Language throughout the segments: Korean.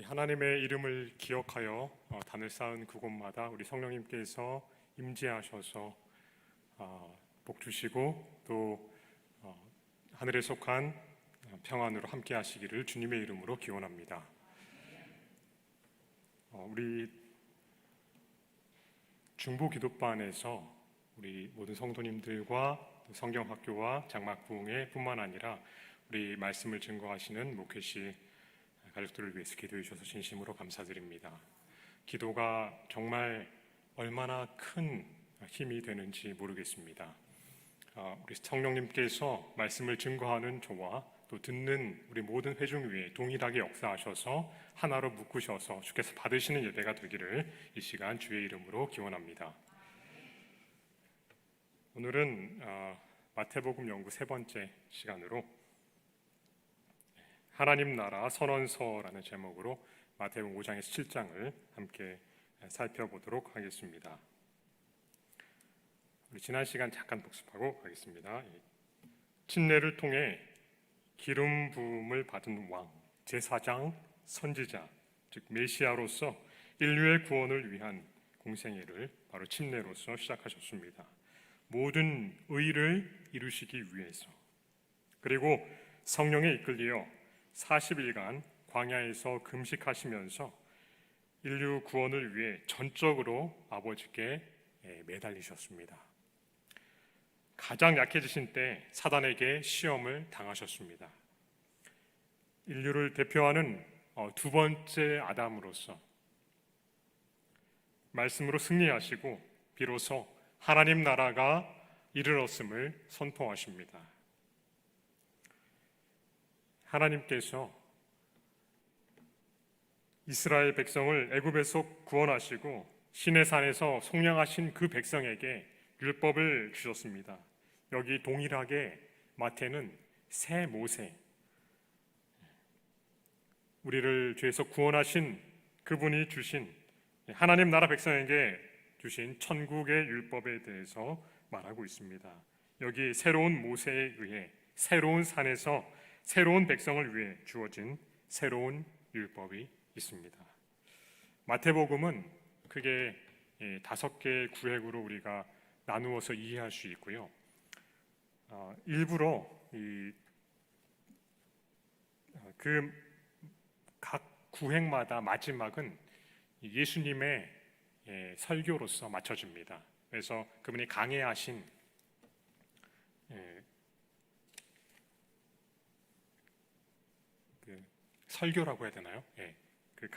우리 하나님의 이름을 기억하여 단을 쌓은 그곳마다 우리 성령님께서 임재하셔서 복 주시고 또 하늘에 속한 평안으로 함께 하시기를 주님의 이름으로 기원합니다. 우리 중보기도반에서 우리 모든 성도님들과 성경학교와 장막부흥회 뿐만 아니라 우리 말씀을 증거하시는 목회시 가족들을 위해서 기도해 주셔서 진심으로 감사드립니다. 기도가 정말 얼마나 큰 힘이 되는지 모르겠습니다. 우리 성령님께서 말씀을 증거하는 저와 또 듣는 우리 모든 회중 위에 동일하게 역사하셔서 하나로 묶으셔서 주께서 받으시는 예배가 되기를 이 시간 주의 이름으로 기원합니다. 오늘은 마태복음 연구 세 번째 시간으로 하나님 나라 선언서라는 제목으로 마태복음 5장에서 7장을 함께 살펴보도록 하겠습니다. 우리 지난 시간 잠깐 복습하고 가겠습니다. 침례를 통해 기름 부음을 받은 왕, 제사장, 선지자, 즉 메시아로서 인류의 구원을 위한 공생애를 바로 침례로서 시작하셨습니다. 모든 의를 이루시기 위해서, 그리고 성령에 이끌려 40일간 광야에서 금식하시면서 인류 구원을 위해 전적으로 아버지께 매달리셨습니다. 가장 약해지신 때 사단에게 시험을 당하셨습니다. 인류를 대표하는 두 번째 아담으로서 말씀으로 승리하시고 비로소 하나님 나라가 이르렀음을 선포하십니다. 하나님께서 이스라엘 백성을 애굽에서 구원하시고 시내산에서 속량하신 그 백성에게 율법을 주셨습니다. 여기 동일하게 마태는 새 모세, 우리를 죄에서 구원하신 그분이 주신 하나님 나라 백성에게 주신 천국의 율법에 대해서 말하고 있습니다. 여기 새로운 모세에 의해 새로운 산에서 새로운 백성을 위해 주어진 새로운 율법이 있습니다. 마태복음은 크게 5개의 구획으로 우리가 나누어서 이해할 수 있고요. 일부러 그 각 구획마다 마지막은 예수님의 설교로서 맞춰집니다. 그래서 그분이 강해하신 설교라고 해야 되나요? 그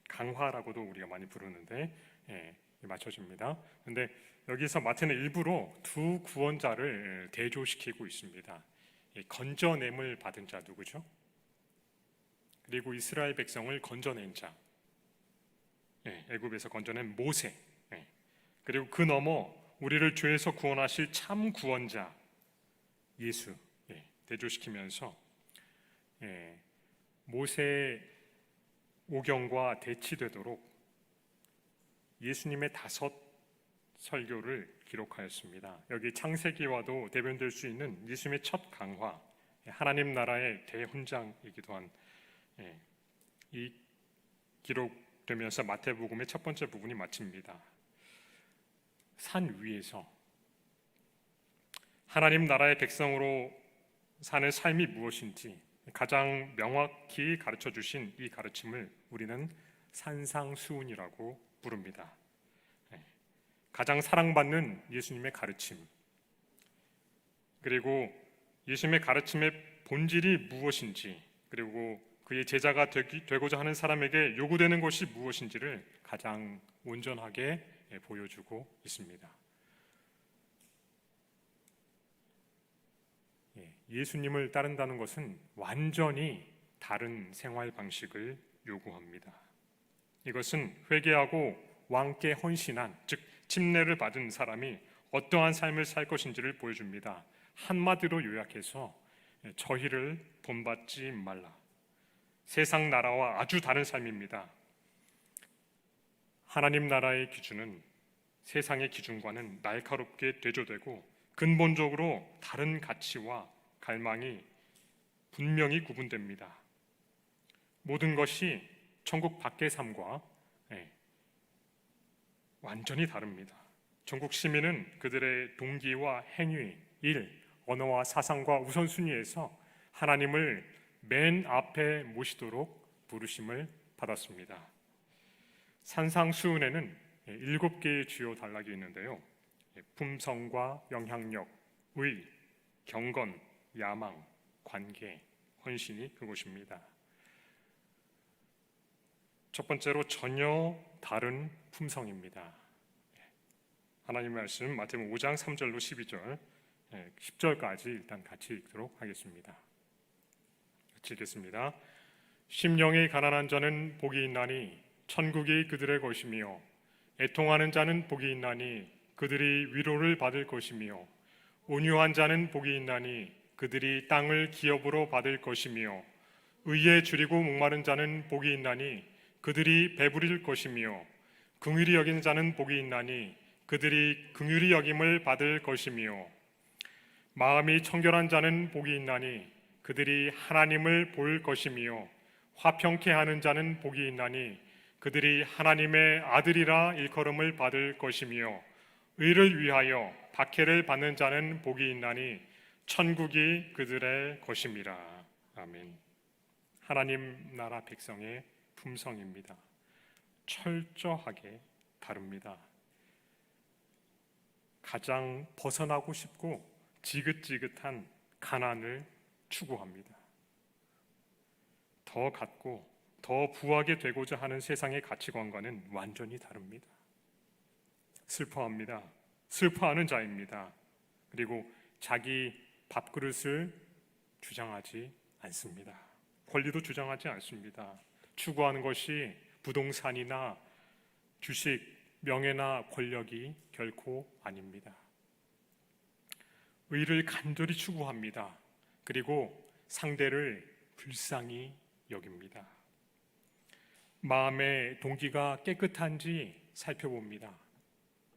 강화라고도 우리가 많이 부르는데 맞춰집니다. 그런데 여기서 마태는 일부러 두 구원자를 대조시키고 있습니다. 건져냄을 받은 자 누구죠? 그리고 이스라엘 백성을 건져낸 자, 애굽에서 건져낸 모세, 그리고 그 너머 우리를 죄에서 구원하실 참 구원자 예수 대조시키면서 모세의 오경과 대치되도록 예수님의 5 설교를 기록하였습니다. 여기 창세기와도 대변될 수 있는 예수님의 첫 강화, 하나님 나라의 대훈장이기도 한 이 기록되면서 마태복음의 첫 번째 부분이 마칩니다. 산 위에서 하나님 나라의 백성으로 사는 삶이 무엇인지 가장 명확히 가르쳐 주신 이 가르침을 우리는 산상수훈이라고 부릅니다. 가장 사랑받는 예수님의 가르침, 그리고 예수님의 가르침의 본질이 무엇인지, 그리고 그의 제자가 되고자 하는 사람에게 요구되는 것이 무엇인지를 가장 온전하게 보여주고 있습니다. 예수님을 따른다는 것은 완전히 다른 생활 방식을 요구합니다. 이것은 회개하고 왕께 헌신한, 즉 침례를 받은 사람이 어떠한 삶을 살 것인지를 보여줍니다. 한마디로 요약해서 저희를 본받지 말라. 세상 나라와 아주 다른 삶입니다. 하나님 나라의 기준은 세상의 기준과는 날카롭게 대조되고 근본적으로 다른 가치와 갈망이 분명히 구분됩니다. 모든 것이 천국 밖의 삶과 완전히 다릅니다. 천국 시민은 그들의 동기와 행위, 일, 언어와 사상과 우선순위에서 하나님을 맨 앞에 모시도록 부르심을 받았습니다. 산상수훈에는 7개의 주요 단락이 있는데요. 품성과 영향력, 의, 경건, 야망, 관계, 헌신이 그것입니다. 첫 번째로 전혀 다른 품성입니다. 하나님의 말씀 마태복음 5장 3절로 12절 10절까지 일단 같이 읽도록 하겠습니다. 같이 읽겠습니다. 심령이 가난한 자는 복이 있나니 천국이 그들의 것이며 애통하는 자는 복이 있나니 그들이 위로를 받을 것이며 온유한 자는 복이 있나니 그들이 땅을 기업으로 받을 것이며 의에 줄이고 목마른 자는 복이 있나니 그들이 배부릴 것이며 긍휼히 여기는 자는 복이 있나니 그들이 긍휼히 여김을 받을 것이며 마음이 청결한 자는 복이 있나니 그들이 하나님을 볼 것이며 화평케 하는 자는 복이 있나니 그들이 하나님의 아들이라 일컬음을 받을 것이며 의를 위하여 박해를 받는 자는 복이 있나니 천국이 그들의 것임이라. 아멘. 하나님 나라 백성의 품성입니다. 철저하게 다릅니다. 가장 벗어나고 싶고 지긋지긋한 가난을 추구합니다. 더 갖고 더 부하게 되고자 하는 세상의 가치관과는 완전히 다릅니다. 슬퍼합니다. 슬퍼하는 자입니다. 그리고 자기 밥그릇을 주장하지 않습니다. 권리도 주장하지 않습니다. 추구하는 것이 부동산이나 주식, 명예나 권력이 결코 아닙니다. 의를 간절히 추구합니다. 그리고 상대를 불쌍히 여깁니다. 마음의 동기가 깨끗한지 살펴봅니다.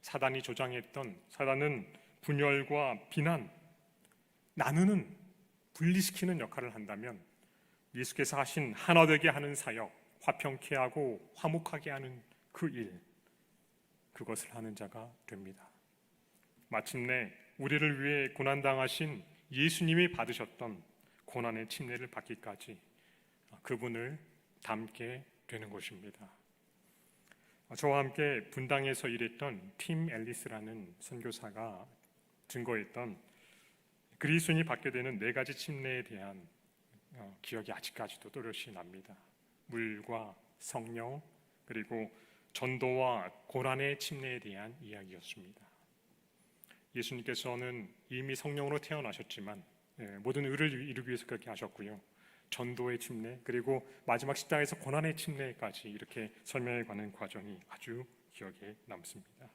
사단이 조장했던 사단은 분열과 비난, 나누는, 분리시키는 역할을 한다면 예수께서 하신 하나 되게 하는 사역, 화평케 하고 화목하게 하는 그 일, 그것을 하는 자가 됩니다. 마침내 우리를 위해 고난당하신 예수님이 받으셨던 고난의 침례를 받기까지 그분을 닮게 되는 것입니다. 저와 함께 분당에서 일했던 팀 앨리스라는 선교사가 증거했던 그리스도인이 받게 되는 4가지 침례에 대한 기억이 아직까지도 또렷이 납니다. 물과 성령, 그리고 전도와 고난의 침례에 대한 이야기였습니다. 예수님께서는 이미 성령으로 태어나셨지만 모든 의를 이루기 위해서 그렇게 하셨고요. 전도의 침례, 그리고 마지막 십자가에서 고난의 침례까지 이렇게 설명해가는 과정이 아주 기억에 남습니다.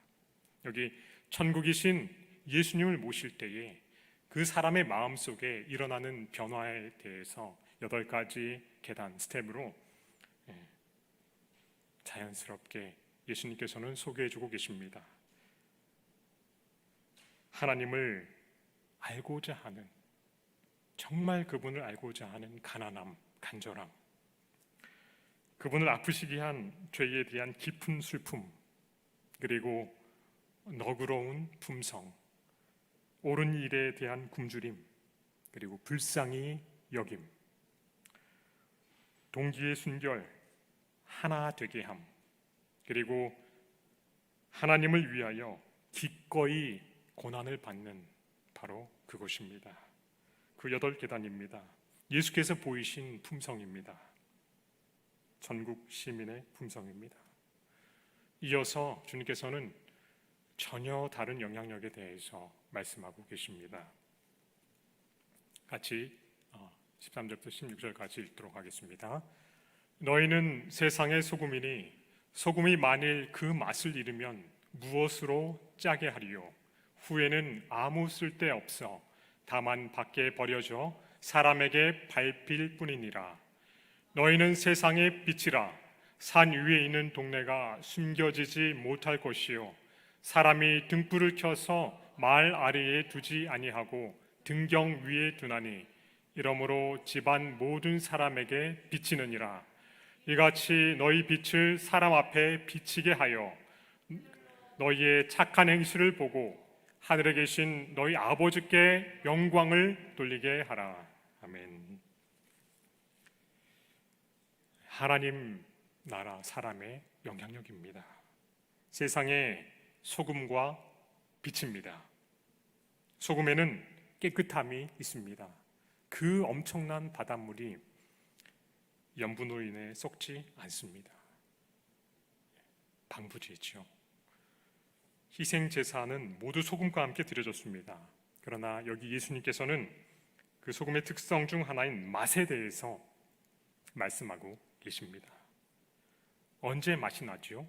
여기 천국이신 예수님을 모실 때에 그 사람의 마음속에 일어나는 변화에 대해서 8가지 계단, 스텝으로 자연스럽게 예수님께서는 소개해주고 계십니다. 하나님을 알고자 하는, 정말 그분을 알고자 하는 가난함, 간절함, 그분을 아프시게 한 죄에 대한 깊은 슬픔, 그리고 너그러운 품성, 옳은 일에 대한 굶주림, 그리고 불쌍히 여김, 동기의 순결, 하나 되게 함, 그리고 하나님을 위하여 기꺼이 고난을 받는, 바로 그것입니다. 그 8계단입니다. 예수께서 보이신 품성입니다. 전국 시민의 품성입니다. 이어서 주님께서는 전혀 다른 영향력에 대해서 말씀하고 계십니다. 같이 13절부터 16절까지 읽도록 하겠습니다. 너희는 세상의 소금이니 소금이 만일 그 맛을 잃으면 무엇으로 짜게 하리요? 후에는 아무 쓸데 없어 다만 밖에 버려져 사람에게 밟힐 뿐이니라. 너희는 세상의 빛이라. 산 위에 있는 동네가 숨겨지지 못할 것이요 사람이 등불을 켜서 말 아래에 두지 아니하고 등경 위에 두나니 이러므로 집안 모든 사람에게 비치느니라. 이같이 너희 빛을 사람 앞에 비치게 하여 너희의 착한 행실을 보고 하늘에 계신 너희 아버지께 영광을 돌리게 하라. 아멘. 하나님 나라 사람의 영향력입니다. 세상의 소금과 빛입니다. 소금에는 깨끗함이 있습니다. 그 엄청난 바닷물이 염분으로 인해 썩지 않습니다. 방부제죠. 희생제사는 모두 소금과 함께 드려졌습니다. 그러나 여기 예수님께서는 그 소금의 특성 중 하나인 맛에 대해서 말씀하고 계십니다. 언제 맛이 나지요?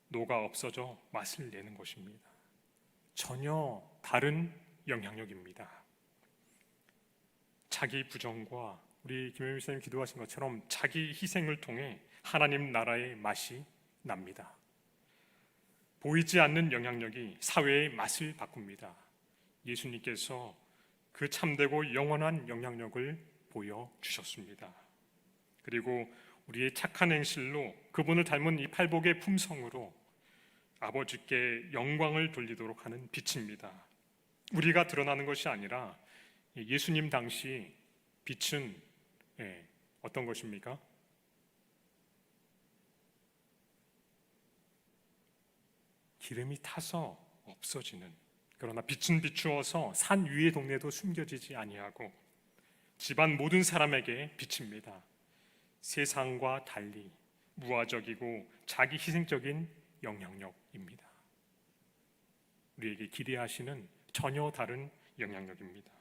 녹아 없어져 맛을 내는 것입니다. 전혀 다른 영향력입니다. 자기 부정과 우리 김영민 목사님 기도하신 것처럼 자기 희생을 통해 하나님 나라의 맛이 납니다. 보이지 않는 영향력이 사회의 맛을 바꿉니다. 예수님께서 그 참되고 영원한 영향력을 보여주셨습니다. 그리고 우리의 착한 행실로 그분을 닮은 이 팔복의 품성으로 아버지께 영광을 돌리도록 하는 빛입니다. 우리가 드러나는 것이 아니라 예수님 당시 빛은 어떤 것입니까? 기름이 타서 없어지는, 그러나 빛은 비추어서 산 위의 동네도 숨겨지지 아니하고 집안 모든 사람에게 빛입니다. 세상과 달리 무화적이고 자기 희생적인 영향력입니다. 우리에게 기대하시는 전혀 다른 영향력입니다.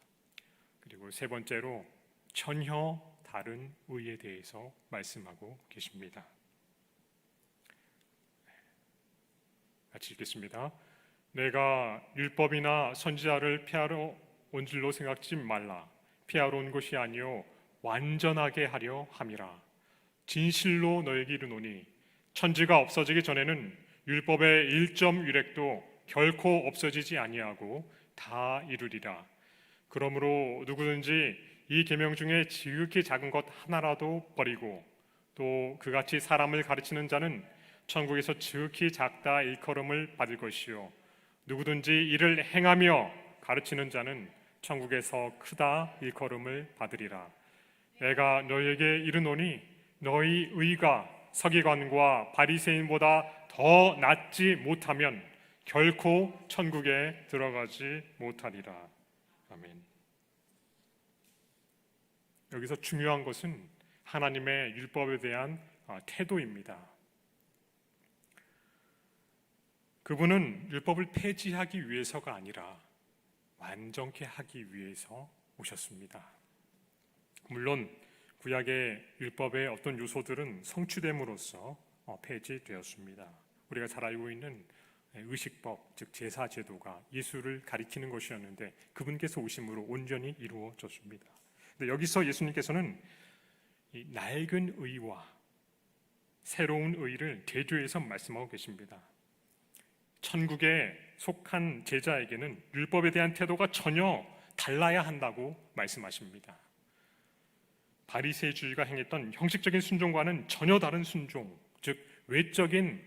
그리고 세 번째로 전혀 다른 의에 대해서 말씀하고 계십니다. 같이 읽겠습니다. 내가 율법이나 선지자를 피하러 온 줄로 생각지 말라. 피하러 온 것이 아니요 완전하게 하려 함이라. 진실로 너에게 이르노니 천지가 없어지기 전에는 율법의 1점 유렉도 결코 없어지지 아니하고 다 이루리라. 그러므로 누구든지 이 계명 중에 지극히 작은 것 하나라도 버리고 또 그같이 사람을 가르치는 자는 천국에서 지극히 작다 일컬음을 받을 것이요 누구든지 이를 행하며 가르치는 자는 천국에서 크다 일컬음을 받으리라. 내가 너희에게 이르노니 너희 의가 서기관과 바리새인보다 더 낫지 못하면 결코 천국에 들어가지 못하리라. 아멘. 여기서 중요한 것은 하나님의 율법에 대한 태도입니다. 그분은 율법을 폐지하기 위해서가 아니라 완전케 하기 위해서 오셨습니다. 물론 구약의 율법의 어떤 요소들은 성취됨으로써 폐지되었습니다. 우리가 잘 알고 있는 의식법, 즉 제사 제도가 예수를 가리키는 것이었는데 그분께서 오심으로 온전히 이루어졌습니다. 근데 여기서 예수님께서는 이 낡은 의와 새로운 의를 대조해서 말씀하고 계십니다. 천국에 속한 제자에게는 율법에 대한 태도가 전혀 달라야 한다고 말씀하십니다. 바리새주의가 행했던 형식적인 순종과는 전혀 다른 순종, 즉 외적인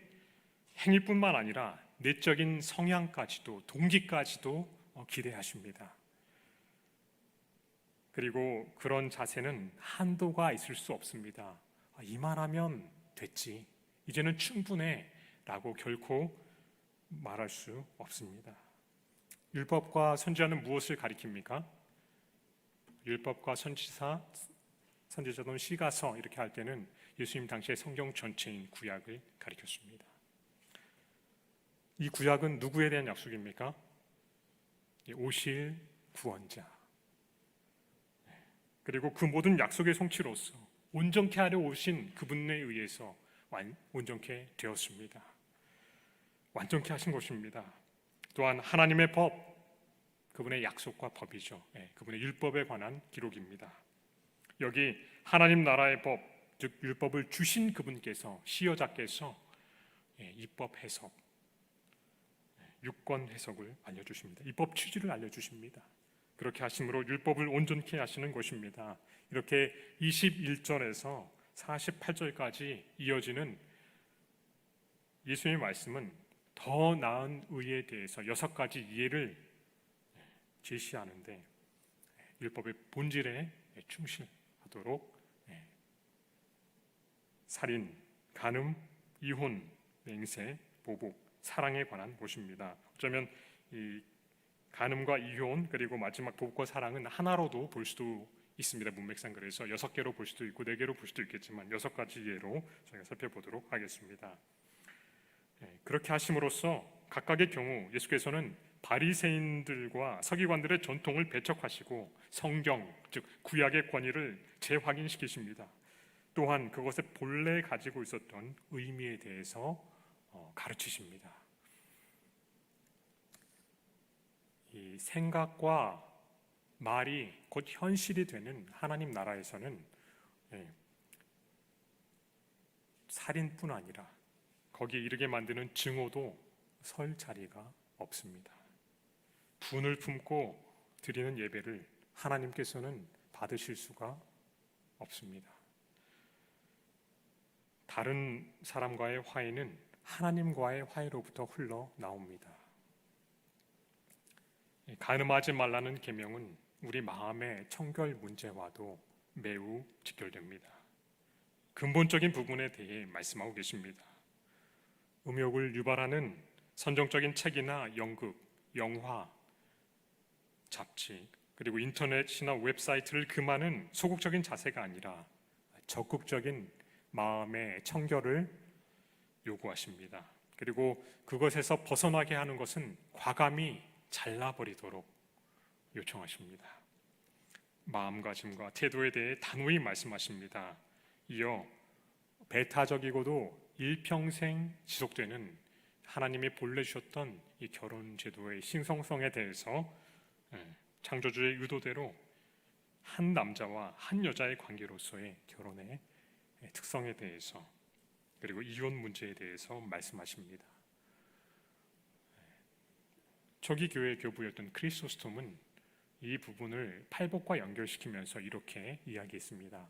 행위뿐만 아니라 내적인 성향까지도 동기까지도 기대하십니다. 그리고 그런 자세는 한도가 있을 수 없습니다. 이만하면 됐지, 이제는 충분해 라고 결코 말할 수 없습니다. 율법과 선지자는 무엇을 가리킵니까? 율법과 선지자든 시가서 이렇게 할 때는 예수님 당시의 성경 전체인 구약을 가리켰습니다. 이 구약은 누구에 대한 약속입니까? 오실 구원자, 그리고 그 모든 약속의 성취로서 온전케 하려 오신 그분에 의해서 온전케 되었습니다. 완전케 하신 것입니다. 또한 하나님의 법, 그분의 약속과 법이죠. 그분의 율법에 관한 기록입니다. 여기 하나님 나라의 법, 즉 율법을 주신 그분께서, 시여자께서 입법 해석, 유권 해석을 알려주십니다. 입법 취지를 알려주십니다. 그렇게 하심으로 율법을 온전케 하시는 것입니다. 이렇게 21절에서 48절까지 이어지는 예수님의 말씀은 더 나은 의에 대해서 6가지 이해를 제시하는데, 율법의 본질에 충실하도록 살인, 간음, 이혼, 맹세, 보복, 사랑에 관한 것입니다. 어쩌면 이 간음과 이혼 그리고 마지막 보복과 사랑은 하나로도 볼 수도 있습니다. 문맥상 그래서 6개로 볼 수도 있고 4개로 볼 수도 있겠지만 6가지 예로 저희가 살펴보도록 하겠습니다. 그렇게 하심으로써 각각의 경우 예수께서는 바리새인들과 서기관들의 전통을 배척하시고 성경, 즉 구약의 권위를 재확인시키십니다. 또한 그것의 본래 가지고 있었던 의미에 대해서 가르치십니다. 이 생각과 말이 곧 현실이 되는 하나님 나라에서는 살인뿐 아니라 거기에 이르게 만드는 증오도 설 자리가 없습니다. 분을 품고 드리는 예배를 하나님께서는 받으실 수가 없습니다. 다른 사람과의 화해는 하나님과의 화해로부터 흘러나옵니다. 간음하지 말라는 계명은 우리 마음의 청결 문제와도 매우 직결됩니다. 근본적인 부분에 대해 말씀하고 계십니다. 음욕을 유발하는 선정적인 책이나 연극, 영화, 잡지, 그리고 인터넷이나 웹사이트를 금하는 소극적인 자세가 아니라 적극적인 마음의 청결을 요구하십니다. 그리고 그것에서 벗어나게 하는 것은 과감히 잘라버리도록 요청하십니다. 마음가짐과 태도에 대해 단호히 말씀하십니다. 이어 배타적이고도 일평생 지속되는 하나님이 본래 주셨던 이 결혼 제도의 신성성에 대해서 창조주의 의도대로 한 남자와 한 여자의 관계로서의 결혼의 특성에 대해서 그리고 이혼 문제에 대해서 말씀하십니다. 초기 교회 교부였던 크리소스톰은 이 부분을 팔복과 연결시키면서 이렇게 이야기했습니다.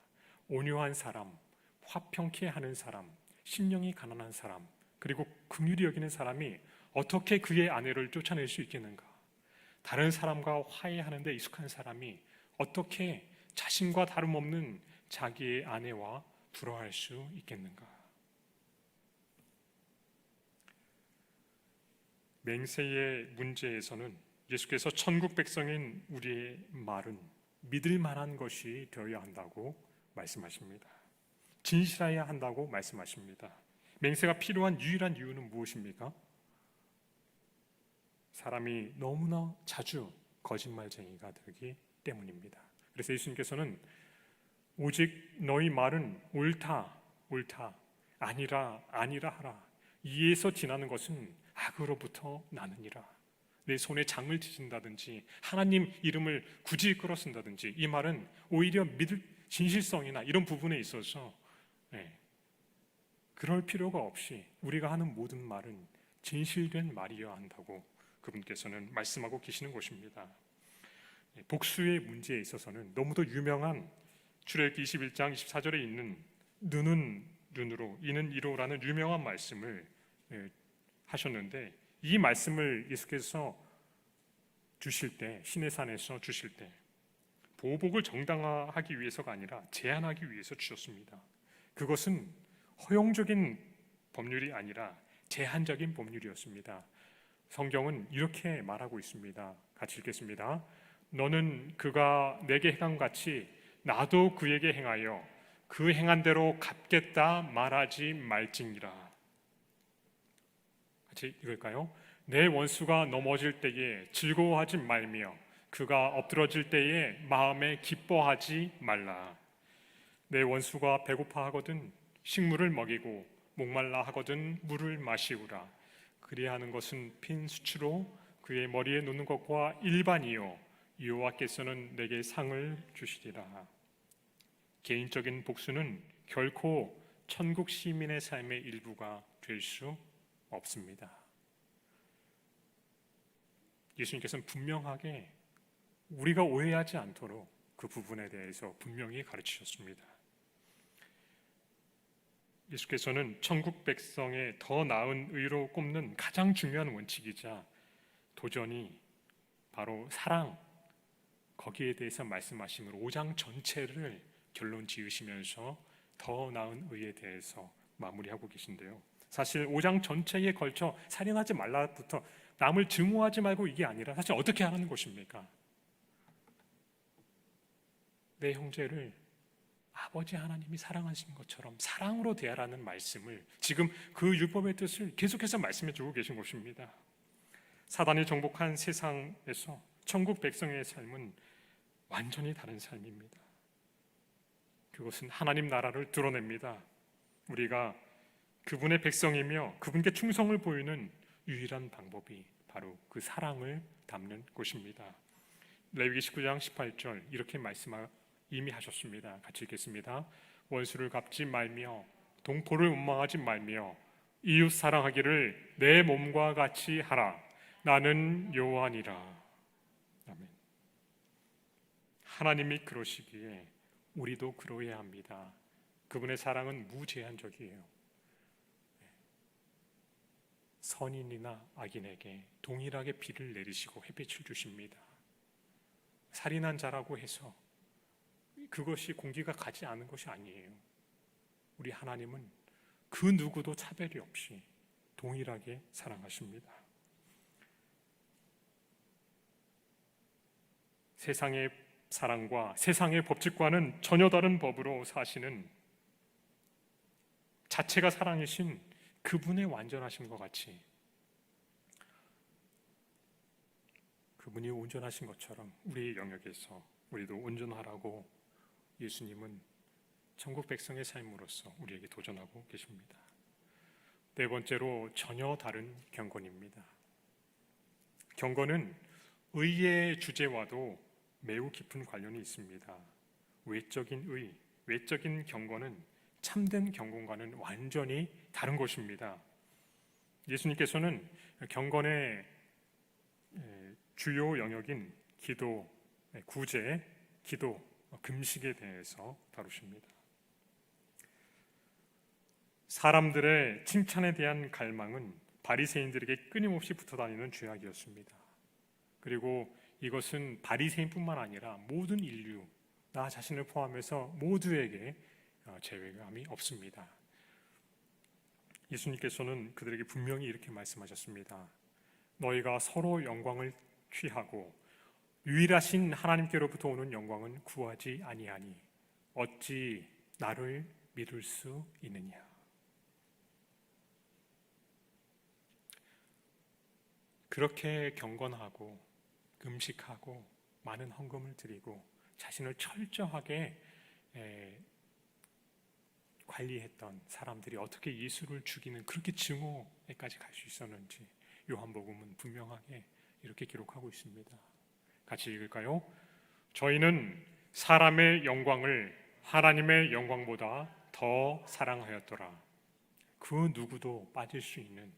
온유한 사람, 화평케 하는 사람, 심령이 가난한 사람, 그리고 긍휼히 여기는 사람이 어떻게 그의 아내를 쫓아낼 수 있겠는가? 다른 사람과 화해하는 데 익숙한 사람이 어떻게 자신과 다름없는 자기의 아내와 불화할 수 있겠는가? 맹세의 문제에서는 예수께서 천국 백성인 우리의 말은 믿을 만한 것이 되어야 한다고 말씀하십니다. 진실해야 한다고 말씀하십니다. 맹세가 필요한 유일한 이유는 무엇입니까? 사람이 너무나 자주 거짓말쟁이가 되기 때문입니다. 그래서 예수님께서는 오직 너희 말은 옳다, 아니라 하라. 이에서 지나는 것은 악으로부터 나느니라. 내 손에 장을 지진다든지 하나님 이름을 굳이 끌어 쓴다든지 이 말은 오히려 믿을 진실성이나 이런 부분에 있어서 그럴 필요가 없이 우리가 하는 모든 말은 진실된 말이어야 한다고 그분께서는 말씀하고 계시는 것입니다. 복수의 문제에 있어서는 너무도 유명한 출애굽기 21장 24절에 있는 눈은 눈으로 이는 이로라는 유명한 말씀을 하셨는데 이 말씀을 예수께서 주실 때 시내산에서 주실 때 보복을 정당화하기 위해서가 아니라 제한하기 위해서 주셨습니다. 그것은 허용적인 법률이 아니라 제한적인 법률이었습니다. 성경은 이렇게 말하고 있습니다. 같이 읽겠습니다. 너는 그가 내게 행한 같이 나도 그에게 행하여 그 행한 대로 갚겠다 말하지 말지니라. 같이 읽을까요? 내 원수가 넘어질 때에 즐거워하지 말며 그가 엎드러질 때에 마음에 기뻐하지 말라. 내 원수가 배고파하거든 식물을 먹이고 목말라 하거든 물을 마시우라. 그리하는 것은 핀 수치로 그의 머리에 놓는 것과 일반이요 여호와께서는 내게 상을 주시리라. 개인적인 복수는 결코 천국 시민의 삶의 일부가 될 수 없습니다. 예수님께서는 분명하게 우리가 오해하지 않도록 그 부분에 대해서 분명히 가르치셨습니다. 예수께서는 천국 백성의 더 나은 의로 꼽는 가장 중요한 원칙이자 도전이 바로 사랑, 거기에 대해서 말씀하심으로 5장 전체를 결론 지으시면서 더 나은 의에 대해서 마무리하고 계신데요. 사실 5장 전체에 걸쳐 살인하지 말라부터 남을 증오하지 말고 이게 아니라 사실 어떻게 하라는 것입니까? 내 형제를 아버지 하나님이 사랑하신 것처럼 사랑으로 대하라는 말씀을 지금 그 율법의 뜻을 계속해서 말씀해 주고 계신 것입니다. 사단이 정복한 세상에서 천국 백성의 삶은 완전히 다른 삶입니다. 그것은 하나님 나라를 드러냅니다. 우리가 그분의 백성이며 그분께 충성을 보이는 유일한 방법이 바로 그 사랑을 담는 것입니다. 레위기 19장 18절 이렇게 이미 하셨습니다. 같이 읽겠습니다. 원수를 갚지 말며 동포를 원망하지 말며 이웃 사랑하기를 내 몸과 같이 하라. 나는 여호와니라. 아멘. 하나님이 그러시기에 우리도 그러해야 합니다. 그분의 사랑은 무제한적이에요. 선인이나 악인에게 동일하게 비를 내리시고 햇빛을 주십니다. 살인한 자라고 해서 그것이 공기가 가지 않은 것이 아니에요. 우리 하나님은 그 누구도 차별이 없이 동일하게 사랑하십니다. 세상의 사랑과 세상의 법칙과는 전혀 다른 법으로 사시는 자체가 사랑이신 그분의 완전하심과 같이 그분이 온전하신 것처럼 우리의 영역에서 우리도 온전하라고 예수님은 천국 백성의 삶으로서 우리에게 도전하고 계십니다. 네 번째로 전혀 다른 경건입니다. 경건은 의의 주제와도 매우 깊은 관련이 있습니다. 외적인 의, 외적인 경건은 참된 경건과는 완전히 다른 것입니다. 예수님께서는 경건의 주요 영역인 기도, 구제, 기도, 금식에 대해서 다루십니다. 사람들의 칭찬에 대한 갈망은 바리새인들에게 끊임없이 붙어다니는 죄악이었습니다. 그리고 이것은 바리새인뿐만 아니라 모든 인류, 나 자신을 포함해서 모두에게 제외감이 없습니다. 예수님께서는 그들에게 분명히 이렇게 말씀하셨습니다. 너희가 서로 영광을 취하고 유일하신 하나님께로부터 오는 영광은 구하지 아니하니 어찌 나를 믿을 수 있느냐. 그렇게 경건하고 금식하고 많은 헌금을 드리고 자신을 철저하게 관리했던 사람들이 어떻게 예수를 죽이는 그렇게 증오에까지 갈 수 있었는지 요한복음은 분명하게 이렇게 기록하고 있습니다. 같이 읽을까요? 저희는 사람의 영광을 하나님의 영광보다 더 사랑하였더라. 그 누구도 빠질 수 있는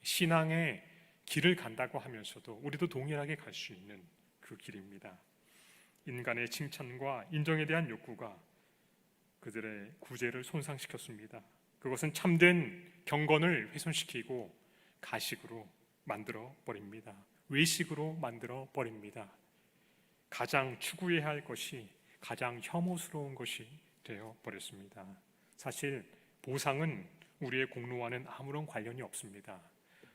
신앙의 길을 간다고 하면서도 우리도 동일하게 갈 수 있는 그 길입니다. 인간의 칭찬과 인정에 대한 욕구가 그들의 구제를 손상시켰습니다. 그것은 참된 경건을 훼손시키고 가식으로 만들어 버립니다. 외식으로 만들어 버립니다. 가장 추구해야 할 것이 가장 혐오스러운 것이 되어 버렸습니다. 사실 보상은 우리의 공로와는 아무런 관련이 없습니다.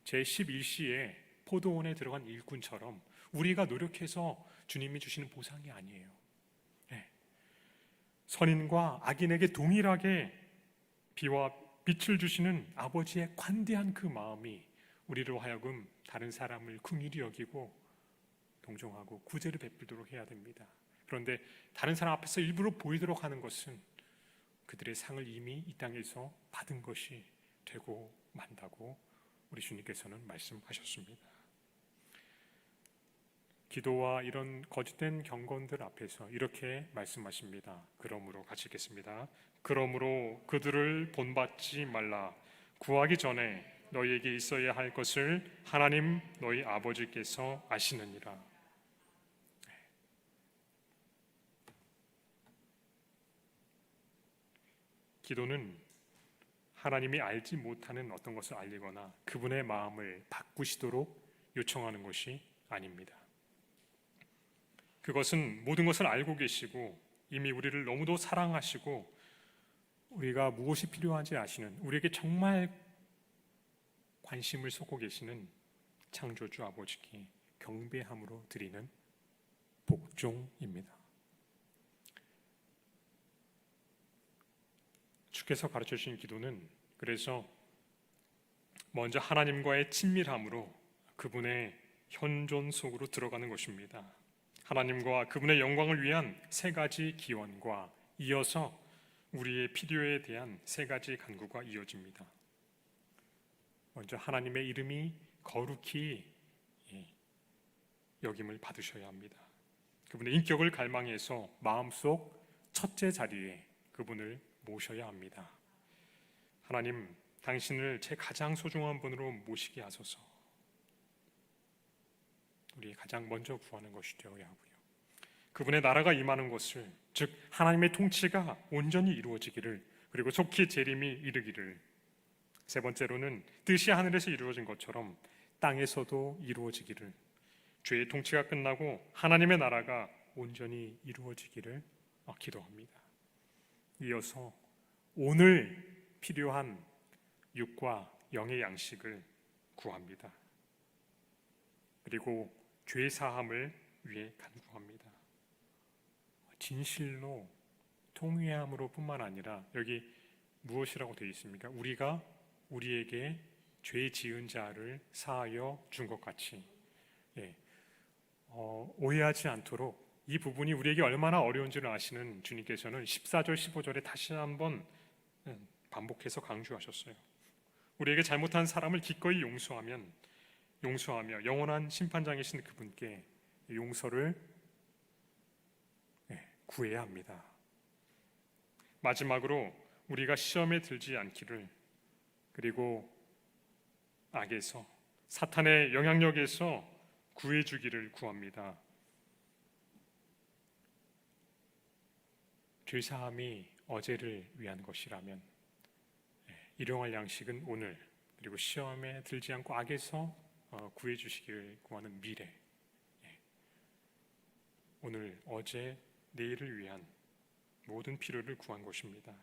제11시에 포도원에 들어간 일꾼처럼 우리가 노력해서 주님이 주시는 보상이 아니에요. 선인과 악인에게 동일하게 비와 빛을 주시는 아버지의 관대한 그 마음이 우리로 하여금 다른 사람을 긍휼히 여기고 동정하고 구제를 베풀도록 해야 됩니다. 그런데 다른 사람 앞에서 일부러 보이도록 하는 것은 그들의 상을 이미 이 땅에서 받은 것이 되고 만다고 우리 주님께서는 말씀하셨습니다. 기도와 이런 거짓된 경건들 앞에서 이렇게 말씀하십니다. 그러므로 같이 읽겠습니다. 그러므로 그들을 본받지 말라. 구하기 전에 너희에게 있어야 할 것을 하나님 너희 아버지께서 아시느니라. 기도는 하나님이 알지 못하는 어떤 것을 알리거나 그분의 마음을 바꾸시도록 요청하는 것이 아닙니다. 그것은 모든 것을 알고 계시고 이미 우리를 너무도 사랑하시고 우리가 무엇이 필요한지 아시는, 우리에게 정말 관심을 쏟고 계시는 창조주 아버지께 경배함으로 드리는 복종입니다. 주께서 가르쳐 주신 기도는 그래서 먼저 하나님과의 친밀함으로 그분의 현존 속으로 들어가는 것입니다. 하나님과 그분의 영광을 위한 세 가지 기원과 이어서 우리의 필요에 대한 세 가지 간구가 이어집니다. 먼저 하나님의 이름이 거룩히 여김을 받으셔야 합니다. 그분의 인격을 갈망해서 마음속 첫째 자리에 그분을 모셔야 합니다. 하나님, 당신을 제 가장 소중한 분으로 모시게 하소서. 우리 가장 먼저 구하는 것이 되어야 하고요. 그분의 나라가 임하는 것을, 즉 하나님의 통치가 온전히 이루어지기를, 그리고 속히 재림이 이르기를, 세 번째로는 뜻이 하늘에서 이루어진 것처럼 땅에서도 이루어지기를, 죄의 통치가 끝나고 하나님의 나라가 온전히 이루어지기를 기도합니다. 이어서 오늘 필요한 육과 영의 양식을 구합니다. 그리고 죄 사함을 위해 간구합니다. 진실로 통회함으로 뿐만 아니라 여기 무엇이라고 되어 있습니까? 우리가 우리에게 죄 지은 자를 사하여 준 것 같이, 오해하지 않도록 이 부분이 우리에게 얼마나 어려운지를 아시는 주님께서는 14절 15절에 다시 한번 반복해서 강조하셨어요. 우리에게 잘못한 사람을 기꺼이 용서하며 영원한 심판장이신 그분께 용서를 구해야 합니다. 마지막으로 우리가 시험에 들지 않기를, 그리고 악에서, 사탄의 영향력에서 구해주기를 구합니다. 죄사함이 어제를 위한 것이라면 일용할 양식은 오늘, 그리고 시험에 들지 않고 악에서 구해주시기를 구하는 미래, 오늘, 어제, 내일을 위한 모든 필요를 구한 것입니다.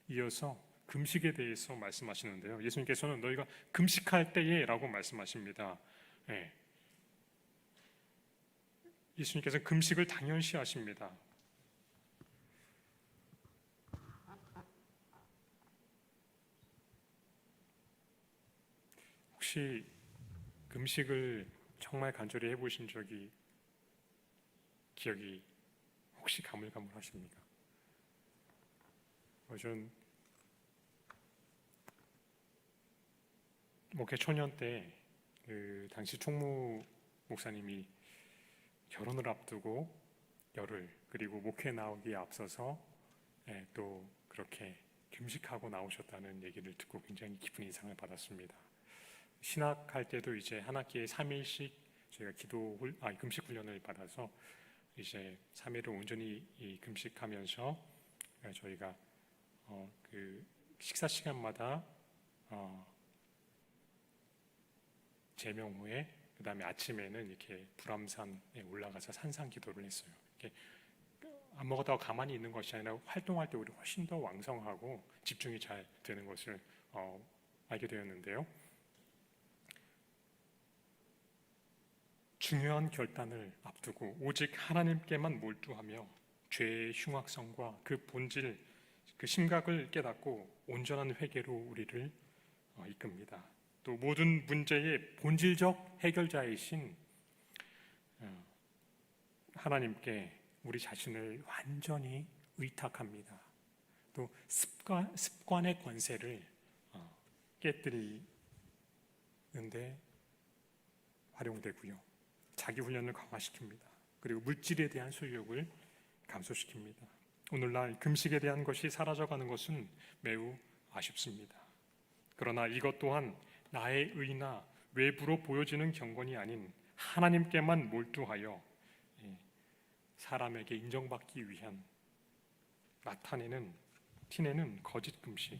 이어서 금식에 대해서 말씀하시는데요, 예수님께서는 너희가 금식할 때에 라고 말씀하십니다. 예수님께서는 금식을 당연시 하십니다. 혹시 금식을 정말 간절히 해보신 적이, 기억이 혹시 가물가물하십니까? 전 목회 초년 때 당시 총무 목사님이 결혼을 앞두고 열흘, 그리고 목회 나오기에 앞서서 또 그렇게 금식하고 나오셨다는 얘기를 듣고 굉장히 깊은 인상을 받았습니다. 신학할 때도 이제 한 학기에 3일씩 저희가 금식 훈련을 받아서 이제 3일을 온전히 금식하면서 저희가 그 식사 시간마다 제명 후에, 그 다음에 아침에는 이렇게 불암산에 올라가서 산상 기도를 했어요. 이렇게 안 먹었다고 가만히 있는 것이 아니라 활동할 때 우리 훨씬 더 왕성하고 집중이 잘 되는 것을 알게 되었는데요. 중요한 결단을 앞두고 오직 하나님께만 몰두하며 죄의 흉악성과 그 본질, 그 심각을 깨닫고 온전한 회개로 우리를 이끕니다. 또 모든 문제의 본질적 해결자이신 하나님께 우리 자신을 완전히 의탁합니다. 또 습관의 권세를 깨뜨리는데 활용되고요. 자기 훈련을 강화시킵니다. 그리고 물질에 대한 소유욕을 감소시킵니다. 오늘날 금식에 대한 것이 사라져가는 것은 매우 아쉽습니다. 그러나 이것 또한 나의 의나 외부로 보여지는 경건이 아닌 하나님께만 몰두하여 사람에게 인정받기 위한 티내는 거짓 금식,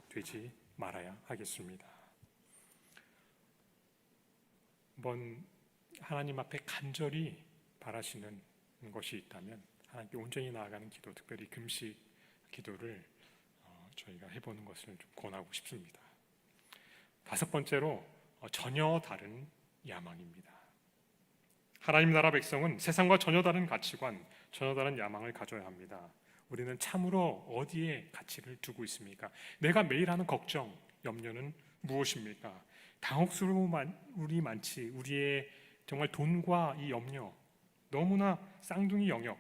되지 말아야 하겠습니다. 한번 하나님 앞에 간절히 바라시는 것이 있다면 하나님께 온전히 나아가는 기도, 특별히 금식 기도를 저희가 해보는 것을 좀 권하고 싶습니다. 다섯 번째로 전혀 다른 야망입니다. 하나님 나라 백성은 세상과 전혀 다른 가치관, 전혀 다른 야망을 가져야 합니다. 우리는 참으로 어디에 가치를 두고 있습니까? 내가 매일 하는 걱정, 염려는 무엇입니까? 당혹스러운 우리 많지, 우리의 정말 돈과 이 염려, 너무나 쌍둥이 영역,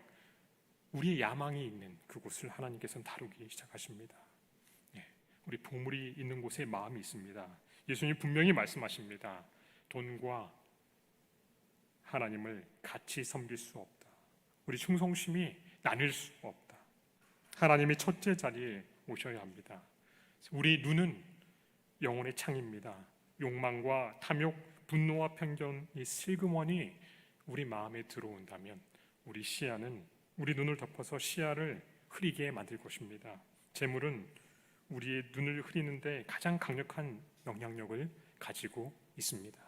우리의 야망이 있는 그곳을 하나님께서는 다루기 시작하십니다. 우리 보물이 있는 곳에 마음이 있습니다. 예수님 분명히 말씀하십니다. 돈과 하나님을 같이 섬길 수 없다. 우리 충성심이 나뉠 수 없다. 하나님이 첫째 자리에 오셔야 합니다. 우리 눈은 영혼의 창입니다. 욕망과 탐욕, 분노와 편견이 슬그머니 우리 마음에 들어온다면 우리 시야는, 우리 눈을 덮어서 시야를 흐리게 만들 것입니다. 재물은 우리의 눈을 흐리는데 가장 강력한 영향력을 가지고 있습니다.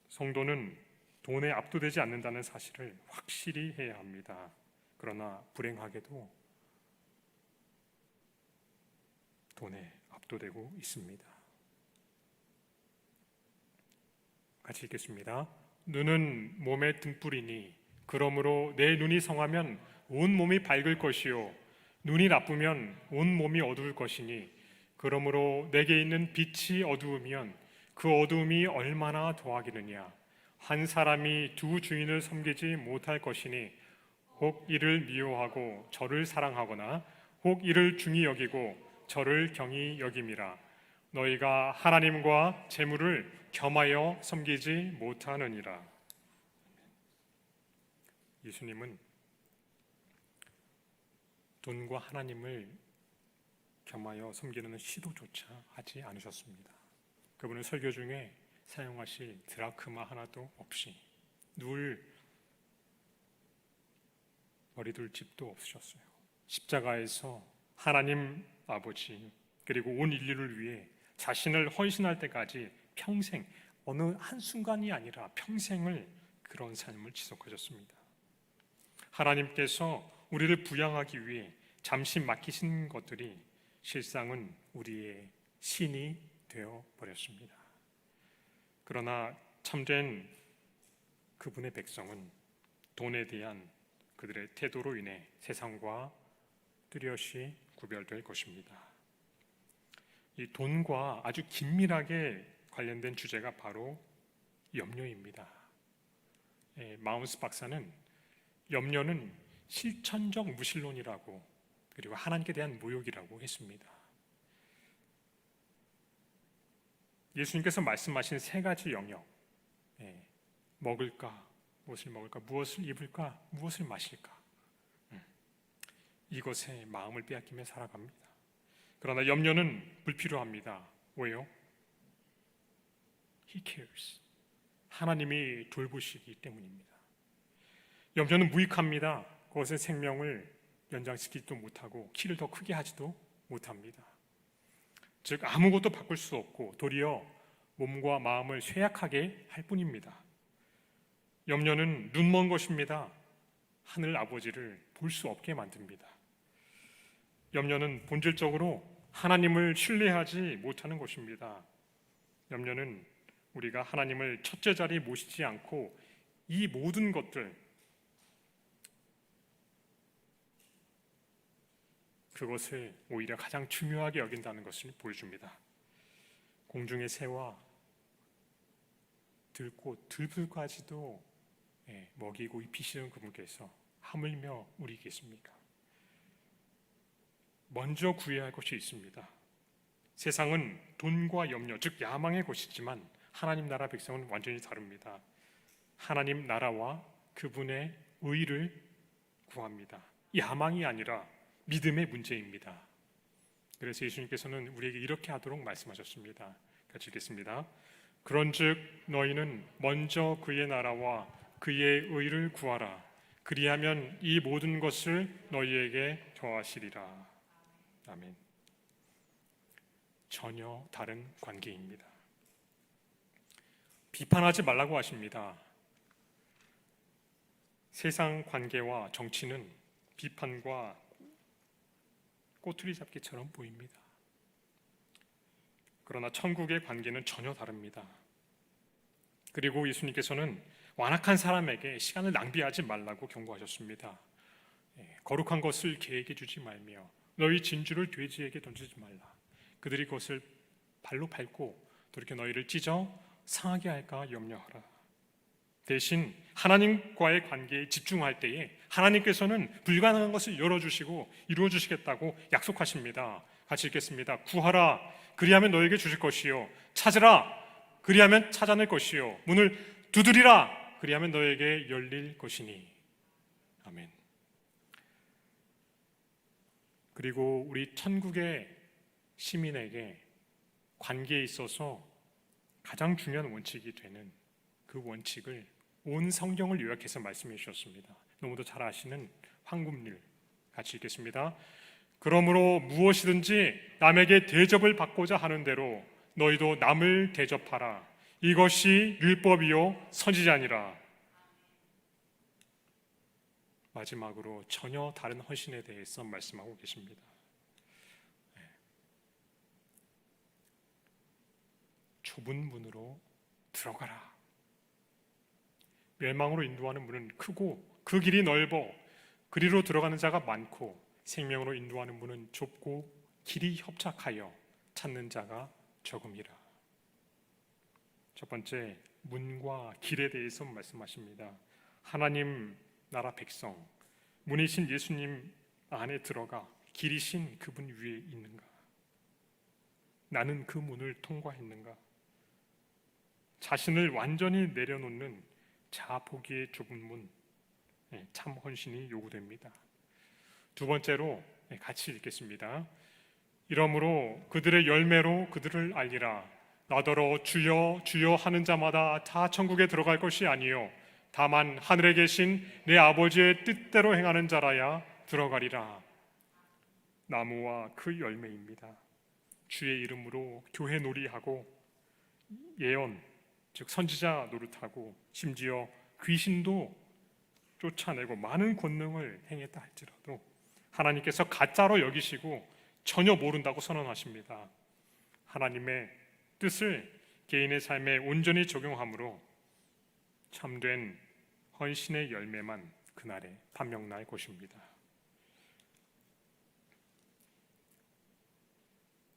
성도는 돈에 압도되지 않는다는 사실을 확실히 해야 합니다. 그러나 불행하게도 돈에 압도되고 있습니다. 같이 읽겠습니다. 눈은 몸의 등불이니 그러므로 내 눈이 성하면 온 몸이 밝을 것이요 눈이 나쁘면 온 몸이 어두울 것이니 그러므로 내게 있는 빛이 어두우면 그 어두움이 얼마나 더하기느냐. 한 사람이 두 주인을 섬기지 못할 것이니 혹 이를 미워하고 저를 사랑하거나 혹 이를 중히 여기고 저를 경히 여김이라. 너희가 하나님과 재물을 겸하여 섬기지 못하느니라. 예수님은 돈과 하나님을 겸하여 섬기는 시도조차 하지 않으셨습니다. 그분은 설교 중에 사용하실 드라크마 하나도 없이 누울 머리둘 집도 없으셨어요. 십자가에서 하나님 아버지 그리고 온 인류를 위해 자신을 헌신할 때까지 평생, 어느 한순간이 아니라 평생을 그런 삶을 지속하셨습니다. 하나님께서 우리를 부양하기 위해 잠시 맡기신 것들이 실상은 우리의 신이 되어 버렸습니다. 그러나 참된 그분의 백성은 돈에 대한 그들의 태도로 인해 세상과 뚜렷이 구별될 것입니다. 이 돈과 아주 긴밀하게 관련된 주제가 바로 염려입니다. 마운스 박사는 염려는 실천적 무신론이라고, 그리고 하나님께 대한 모욕이라고 했습니다. 예수님께서 말씀하신 세 가지 영역, 먹을까, 무엇을 먹을까, 무엇을 입을까, 무엇을 마실까, 이것에 마음을 빼앗기며 살아갑니다. 그러나 염려는 불필요합니다. 왜요? He cares. 하나님이 돌보시기 때문입니다. 염려는 무익합니다. 그것의 생명을 연장시키지도 못하고 키를 더 크게 하지도 못합니다. 즉 아무것도 바꿀 수 없고 도리어 몸과 마음을 쇠약하게 할 뿐입니다. 염려는 눈먼 것입니다. 하늘 아버지를 볼 수 없게 만듭니다. 염려는 본질적으로 하나님을 신뢰하지 못하는 것입니다. 염려는 우리가 하나님을 첫째 자리에 모시지 않고 이 모든 것들, 그것을 오히려 가장 중요하게 여긴다는 것을 보여줍니다. 공중의 새와 들꽃, 들불까지도 먹이고 입히시는 그분께서 하물며 우리겠습니까? 먼저 구해야 할 것이 있습니다. 세상은 돈과 염려, 즉 야망의 것이지만 하나님 나라 백성은 완전히 다릅니다. 하나님 나라와 그분의 의를 구합니다. 야망이 아니라 믿음의 문제입니다. 그래서 예수님께서는 우리에게 이렇게 하도록 말씀하셨습니다. 같이 읽겠습니다. 그런즉 너희는 먼저 그의 나라와 그의 의를 구하라. 그리하면 이 모든 것을 너희에게 더하시리라. 아멘. 전혀 다른 관계입니다. 비판하지 말라고 하십니다. 세상 관계와 정치는 비판과 꼬투리 잡기처럼 보입니다. 그러나 천국의 관계는 전혀 다릅니다. 그리고 예수님께서는 완악한 사람에게 시간을 낭비하지 말라고 경고하셨습니다. 거룩한 것을 개에게 주지 말며 너희 진주를 돼지에게 던지지 말라. 그들이 그것을 발로 밟고 돌이켜 너희를 찢어 상하게 할까 염려하라. 대신 하나님과의 관계에 집중할 때에 하나님께서는 불가능한 것을 열어주시고 이루어주시겠다고 약속하십니다. 같이 읽겠습니다. 구하라, 그리하면 너에게 주실 것이요, 찾으라, 그리하면 찾아낼 것이요, 문을 두드리라, 그리하면 너에게 열릴 것이니. 아멘. 그리고 우리 천국의 시민에게 관계에 있어서 가장 중요한 원칙이 되는 그 원칙을 온 성경을 요약해서 말씀해 주셨습니다. 너무도 잘 아시는 황금률 같이 읽겠습니다. 그러므로 무엇이든지 남에게 대접을 받고자 하는 대로 너희도 남을 대접하라. 이것이 율법이요 선지자니라. 마지막으로 전혀 다른 헌신에 대해서 말씀하고 계십니다. 좁은 문으로 들어가라. 멸망으로 인도하는 문은 크고 그 길이 넓어 그리로 들어가는 자가 많고 생명으로 인도하는 문은 좁고 길이 협착하여 찾는 자가 적음이라. 첫 번째, 문과 길에 대해서 말씀하십니다. 하나님 나라 백성, 문이신 예수님 안에 들어가 길이신 그분 위에 있는가? 나는 그 문을 통과했는가? 자신을 완전히 내려놓는 자아포기의 좁은 문, 참 헌신이 요구됩니다. 두 번째로 같이 읽겠습니다. 이러므로 그들의 열매로 그들을 알리라. 나더러 주여 주여 하는 자마다 다 천국에 들어갈 것이 아니요 다만 하늘에 계신 내 아버지의 뜻대로 행하는 자라야 들어가리라. 나무와 그 열매입니다. 주의 이름으로 교회 놀이하고 예언, 즉 선지자 노릇하고 심지어 귀신도 쫓아내고 많은 권능을 행했다 할지라도 하나님께서 가짜로 여기시고 전혀 모른다고 선언하십니다. 하나님의 뜻을 개인의 삶에 온전히 적용함으로 참된 헌신의 열매만 그날에 판명날 것입니다.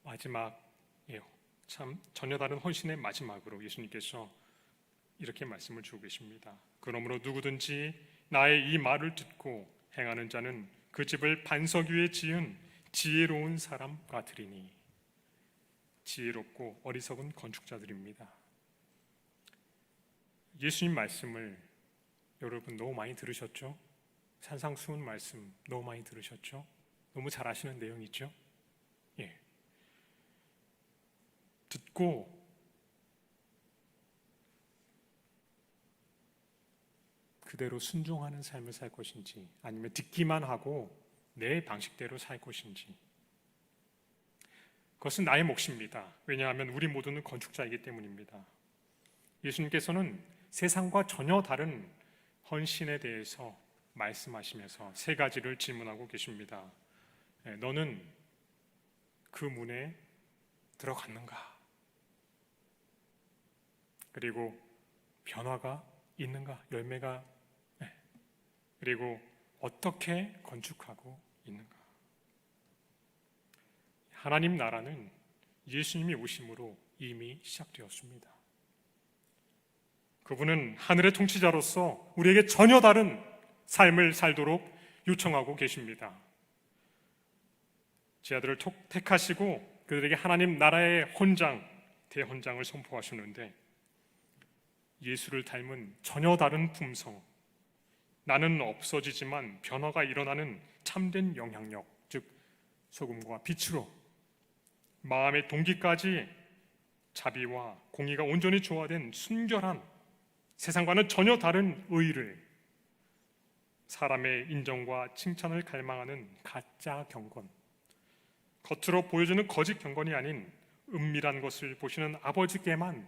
마지막이에요. 참 전혀 다른 헌신의 마지막으로 예수님께서 이렇게 말씀을 주고 계십니다. 그러므로 누구든지 나의 이 말을 듣고 행하는 자는 그 집을 반석 위에 지은 지혜로운 사람 같으리니. 지혜롭고 어리석은 건축자들입니다. 예수님 말씀을 여러분 너무 많이 들으셨죠? 산상수훈 말씀 너무 많이 들으셨죠? 너무 잘 아시는 내용이죠? 예. 듣고 그대로 순종하는 삶을 살 것인지 아니면 듣기만 하고 내 방식대로 살 것인지, 그것은 나의 몫입니다. 왜냐하면 우리 모두는 건축자이기 때문입니다. 예수님께서는 세상과 전혀 다른 헌신에 대해서 말씀하시면서 세 가지를 질문하고 계십니다. 너는 그 문에 들어갔는가? 그리고 변화가 있는가? 열매가, 그리고 어떻게 건축하고 있는가? 하나님 나라는 예수님이 오심으로 이미 시작되었습니다. 그분은 하늘의 통치자로서 우리에게 전혀 다른 삶을 살도록 요청하고 계십니다. 제 아들을 택하시고 그들에게 하나님 나라의 헌장, 대헌장을 선포하셨는데 예수를 닮은 전혀 다른 품성, 나는 없어지지만 변화가 일어나는 참된 영향력, 즉 소금과 빛으로 마음의 동기까지 자비와 공의가 온전히 조화된 순결한 세상과는 전혀 다른 의의를, 사람의 인정과 칭찬을 갈망하는 가짜 경건, 겉으로 보여주는 거짓 경건이 아닌 은밀한 것을 보시는 아버지께만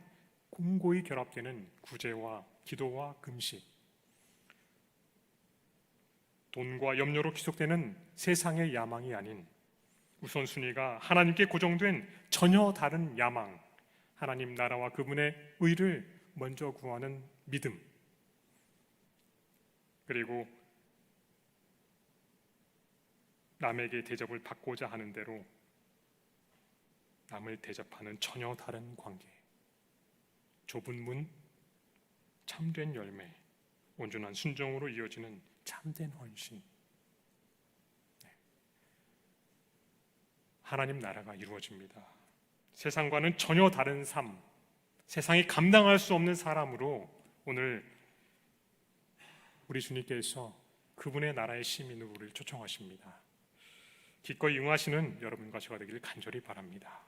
공고히 결합되는 구제와 기도와 금식, 돈과 염려로 기속되는 세상의 야망이 아닌 우선순위가 하나님께 고정된 전혀 다른 야망, 하나님 나라와 그분의 의를 먼저 구하는 믿음, 그리고 남에게 대접을 받고자 하는 대로 남을 대접하는 전혀 다른 관계, 좁은 문, 참된 열매, 온전한 순종으로 이어지는 참된 헌신. 하나님 나라가 이루어집니다. 세상과는 전혀 다른 삶, 세상이 감당할 수 없는 사람으로 오늘 우리 주님께서 그분의 나라의 시민으로 우리를 초청하십니다. 기꺼이 응하시는 여러분과 제가 되기를 간절히 바랍니다.